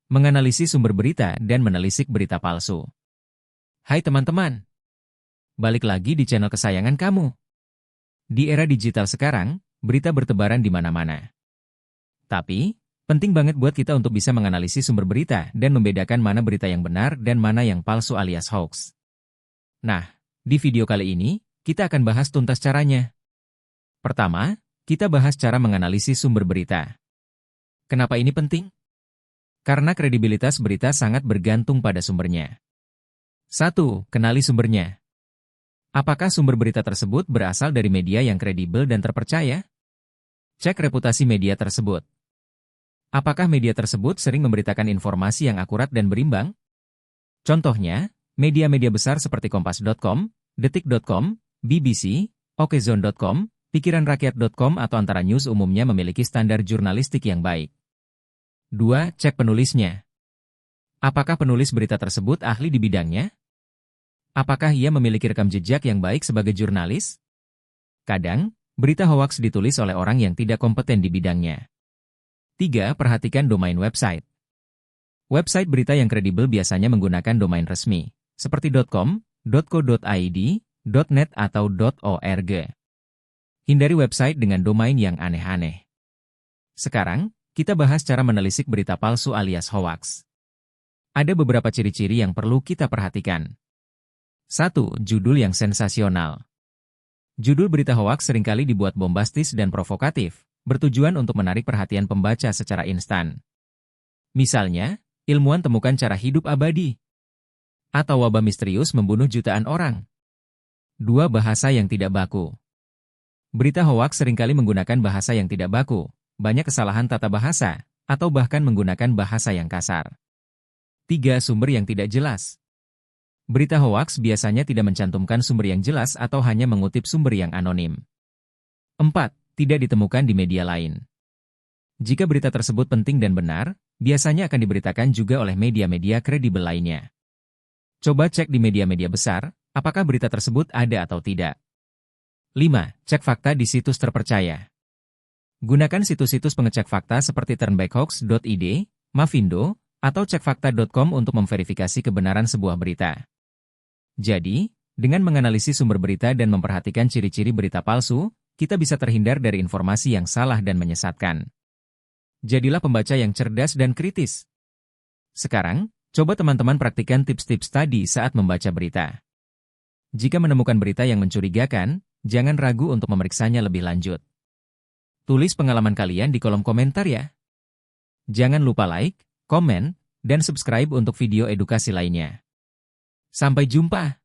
menganalisis sumber berita dan menelisik berita palsu. Hai teman-teman, balik lagi di channel kesayangan kamu. Di era digital sekarang, berita bertebaran di mana-mana. Tapi, penting banget buat kita untuk bisa menganalisis sumber berita dan membedakan mana berita yang benar dan mana yang palsu alias hoax. Nah, di video kali ini, kita akan bahas tuntas caranya. Pertama, kita bahas cara menganalisis sumber berita. Kenapa ini penting? Karena kredibilitas berita sangat bergantung pada sumbernya. 1. Kenali sumbernya. Apakah sumber berita tersebut berasal dari media yang kredibel dan terpercaya? Cek reputasi media tersebut. Apakah media tersebut sering memberitakan informasi yang akurat dan berimbang? Contohnya, media-media besar seperti Kompas.com, Detik.com, BBC, Okezone.com, Pikiranrakyat.com atau Antara News umumnya memiliki standar jurnalistik yang baik. 2. Cek penulisnya. Apakah penulis berita tersebut ahli di bidangnya? Apakah ia memiliki rekam jejak yang baik sebagai jurnalis? Kadang, berita hoaks ditulis oleh orang yang tidak kompeten di bidangnya. 3. Perhatikan domain website. Website berita yang kredibel biasanya menggunakan domain resmi, seperti .com, .co.id, .net atau .org. Hindari website dengan domain yang aneh-aneh. Sekarang, kita bahas cara menelisik berita palsu alias hoaks. Ada beberapa ciri-ciri yang perlu kita perhatikan. 1. Judul yang sensasional. Judul berita hoaks seringkali dibuat bombastis dan provokatif, bertujuan untuk menarik perhatian pembaca secara instan. Misalnya, ilmuwan temukan cara hidup abadi. Atau wabah misterius membunuh jutaan orang. 2. Bahasa yang tidak baku. Berita hoaks seringkali menggunakan bahasa yang tidak baku, banyak kesalahan tata bahasa, atau bahkan menggunakan bahasa yang kasar. 3. Sumber yang tidak jelas. Berita hoaks biasanya tidak mencantumkan sumber yang jelas atau hanya mengutip sumber yang anonim. 4. Tidak ditemukan di media lain. Jika berita tersebut penting dan benar, biasanya akan diberitakan juga oleh media-media kredibel lainnya. Coba cek di media-media besar, apakah berita tersebut ada atau tidak. 5. Cek fakta di situs terpercaya. Gunakan situs-situs pengecek fakta seperti turnbackhoax.id, Mavindo, atau cekfakta.com untuk memverifikasi kebenaran sebuah berita. Jadi, dengan menganalisis sumber berita dan memperhatikan ciri-ciri berita palsu, kita bisa terhindar dari informasi yang salah dan menyesatkan. Jadilah pembaca yang cerdas dan kritis. Sekarang, coba teman-teman praktikkan tips-tips tadi saat membaca berita. Jika menemukan berita yang mencurigakan, jangan ragu untuk memeriksanya lebih lanjut. Tulis pengalaman kalian di kolom komentar ya. Jangan lupa like, komen, dan subscribe untuk video edukasi lainnya. Sampai jumpa!